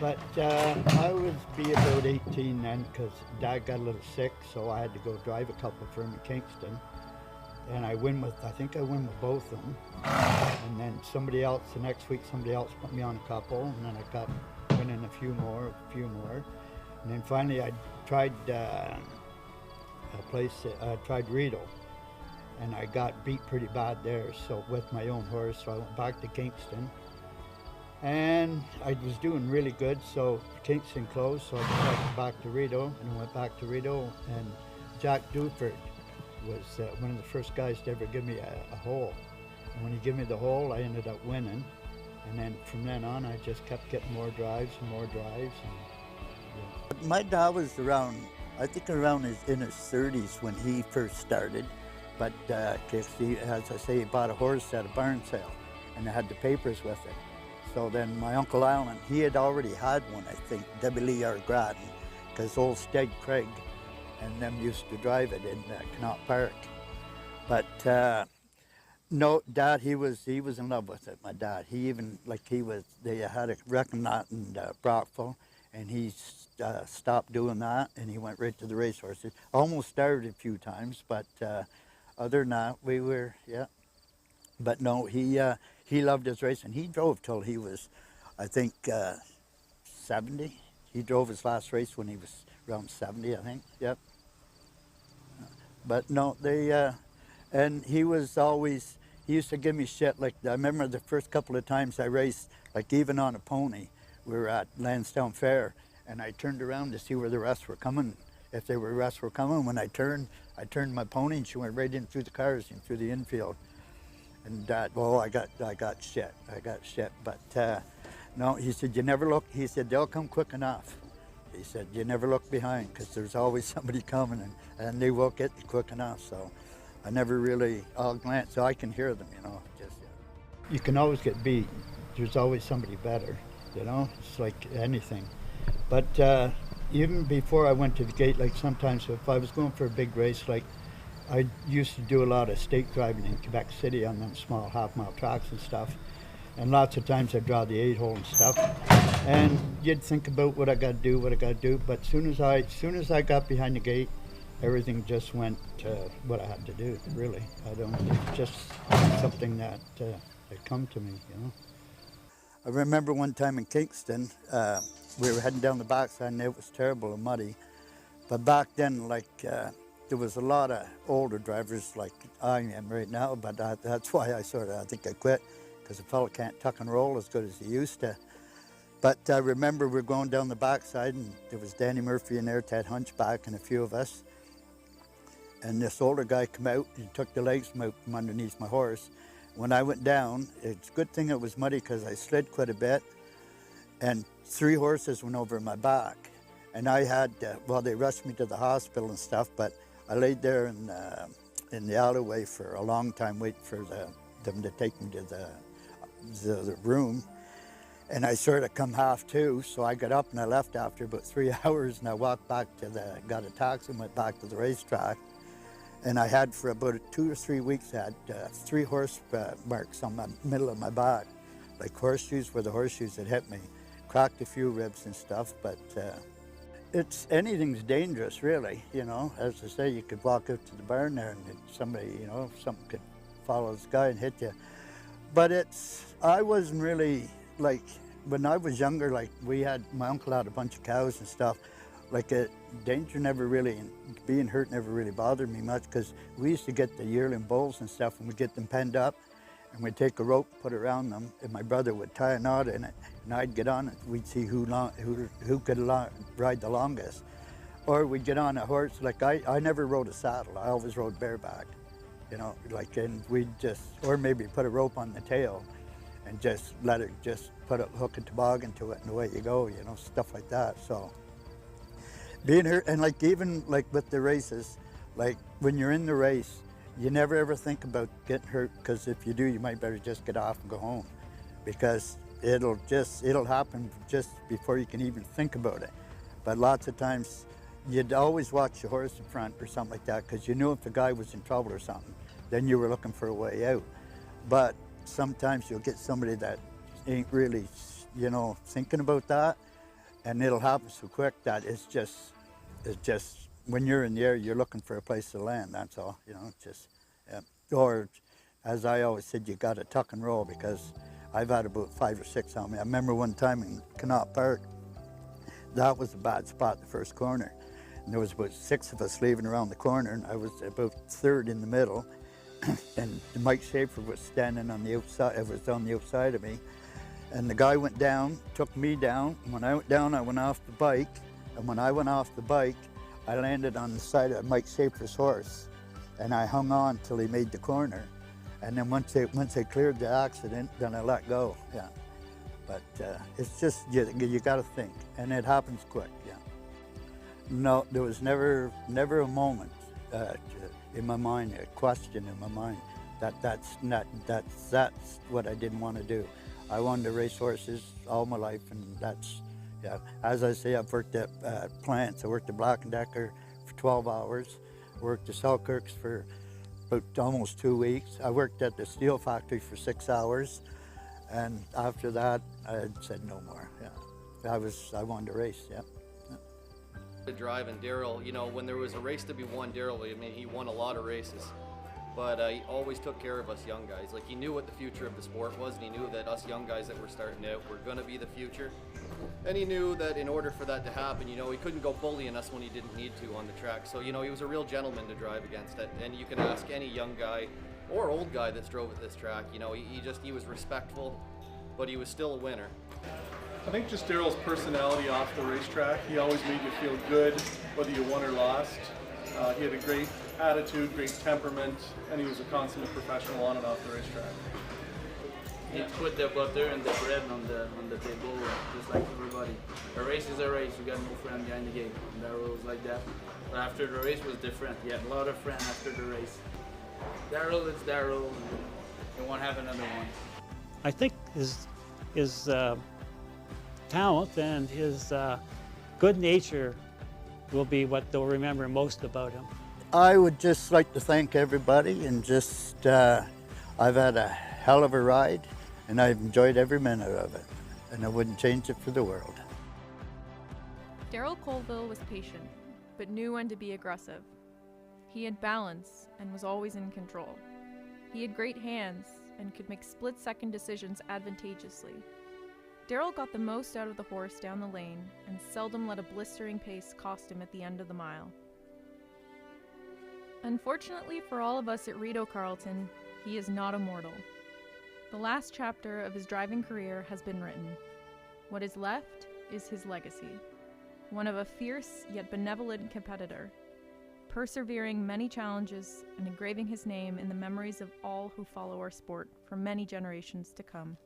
But I was be about 18 then because Dad got a little sick, so I had to go drive a couple for him in Kingston. And I think I win with both of them. And then somebody else, the next week, somebody else put me on a couple, and then I got winning a few more. And then finally I tried tried Rideau, and I got beat pretty bad there, so with my own horse, so I went back to Kingston. And I was doing really good, so Kingston closed, so I decided back to Rideau, and I went back to Rideau, and Jack Duford was one of the first guys to ever give me a hole. And when he gave me the hole, I ended up winning. And then from then on, I just kept getting more drives and more drives. And, yeah. My dad was around, I think around in his 30s when he first started. But he, as I say, he bought a horse at a barn sale, and I had the papers with it. So then my Uncle Alan, he had already had one, I think, W. R. Grattan, because old Stead Craig and them used to drive it in Connaught Park. But no, Dad, he was in love with it, my dad. He even, they had a wrecking knot in Brockville, and he stopped doing that, and he went right to the racehorses. Almost started a few times, but other than that, we were, yeah. But no, he loved his racing. He drove till he was, I think, 70. He drove his last race when he was around 70, I think, yep. But no, and he was always, he used to give me shit. Like, I remember the first couple of times I raced, like even on a pony, we were at Lansdowne Fair, and I turned around to see where the rest were coming. If the rest were coming, when I turned my pony, and she went right in through the cars and through the infield. And well, I got shit. But no, he said, you never look. He said, they'll come quick enough. He said, you never look behind, because there's always somebody coming, and they will get you quick enough. So I never really, I'll glance, so I can hear them, you know. Just you can always get beat. There's always somebody better, you know. It's like anything. But even before I went to the gate, like sometimes if I was going for a big race, like I used to do a lot of stake driving in Quebec City on them small half-mile tracks and stuff. And lots of times I'd draw the 8-hole and stuff. And you'd think about what I got to do. But as soon as I got behind the gate, everything just went what I had to do, really. It's just something that come to me, you know. I remember one time in Kingston, we were heading down the backside, and it was terrible and muddy. But back then, there was a lot of older drivers like I am right now, but that's why I think I quit, because a fellow can't tuck and roll as good as he used to. But I remember we were going down the backside, and there was Danny Murphy in there, Ted Hunchback, and a few of us. And this older guy came out and took the legs from underneath my horse. When I went down, it's a good thing it was muddy, because I slid quite a bit, and 3 horses went over my back. And I had, well, they rushed me to the hospital and stuff, but I laid there in the alleyway for a long time waiting for them to take me to the room. And I sort of come half to, so I got up and I left after about 3 hours, and I walked back got a taxi and went back to the racetrack. And I had for about 2 or 3 weeks, I had 3 horse marks on the middle of my back, like horseshoes where the horseshoes had hit me. Cracked a few ribs and stuff, but anything's dangerous, really, you know. As I say, you could walk out to the barn there and somebody, you know, something could follow the sky and hit you. But I wasn't really, like, when I was younger, like, my uncle had a bunch of cows and stuff. Like, danger never really, being hurt never really bothered me much, because we used to get the yearling bulls and stuff, and we'd get them penned up, and we'd take a rope, put it around them, and my brother would tie a knot in it, and I'd get on it. We'd see who could ride the longest. Or we'd get on a horse, like I never rode a saddle, I always rode bareback, you know, like, and we'd just, or maybe put a rope on the tail and just let it, just put a hook and toboggan to it, and away you go, you know, stuff like that. So being hurt, and like even like with the races, like when you're in the race, you never ever think about getting hurt, because if you do, you might better just get off and go home, because it'll happen just before you can even think about it. But lots of times, you'd always watch the horse in front or something like that, because you knew if the guy was in trouble or something, then you were looking for a way out. But sometimes you'll get somebody that ain't really, you know, thinking about that, and it'll happen so quick that it's just when you're in the air, you're looking for a place to land. That's all, you know. It's just, yeah. Or, as I always said, you got to tuck and roll, because I've had about 5 or 6 on me. I remember one time in Connaught Park, that was a bad spot, the first corner. And there was about 6 of us leaving around the corner, and I was about third in the middle. And Mike Schaefer was standing on the outside. It was on the outside of me. And the guy went down, took me down. When I went down, I went off the bike. And when I went off the bike, I landed on the side of Mike Schaefer's horse. And I hung on till he made the corner. And then once they cleared the accident, then I let go, yeah. But it's just, you got to think, and it happens quick, yeah. No, there was never a moment in my mind, a question in my mind, that's what I didn't want to do. I wanted to race horses all my life, and that's, yeah. As I say, I've worked at plants. I worked at Black & Decker for 12 hours, worked at Selkirk's for about almost 2 weeks. I worked at the steel factory for 6 hours, and after that, I said no more, yeah. I wanted to race, yeah. To drive, and Daryl, you know, when there was a race to be won, Daryl, I mean, he won a lot of races, but he always took care of us young guys. Like, he knew what the future of the sport was, and he knew that us young guys that were starting out were going to be the future. And he knew that in order for that to happen, you know, he couldn't go bullying us when he didn't need to on the track. So, you know, he was a real gentleman to drive against it. And you can ask any young guy or old guy that's drove at this track, you know, he was respectful, but he was still a winner. I think just Daryl's personality off the racetrack, he always made you feel good, whether you won or lost. He had a great attitude, great temperament, and he was a consummate professional on and off the racetrack. He put the butter and the bread on the table, just like everybody. A race is a race, you got no friend behind the gate. And Daryl was like that. But after the race was different. He had a lot of friends after the race. Daryl is Daryl, and won't have another one. I think his talent and his good nature will be what they'll remember most about him. I would just like to thank everybody, and just, I've had a hell of a ride, and I've enjoyed every minute of it, and I wouldn't change it for the world. Daryl Colville was patient, but knew when to be aggressive. He had balance and was always in control. He had great hands and could make split-second decisions advantageously. Daryl got the most out of the horse down the lane and seldom let a blistering pace cost him at the end of the mile. Unfortunately for all of us at Rideau Carleton, he is not immortal. The last chapter of his driving career has been written. What is left is his legacy, one of a fierce yet benevolent competitor, persevering many challenges and engraving his name in the memories of all who follow our sport for many generations to come.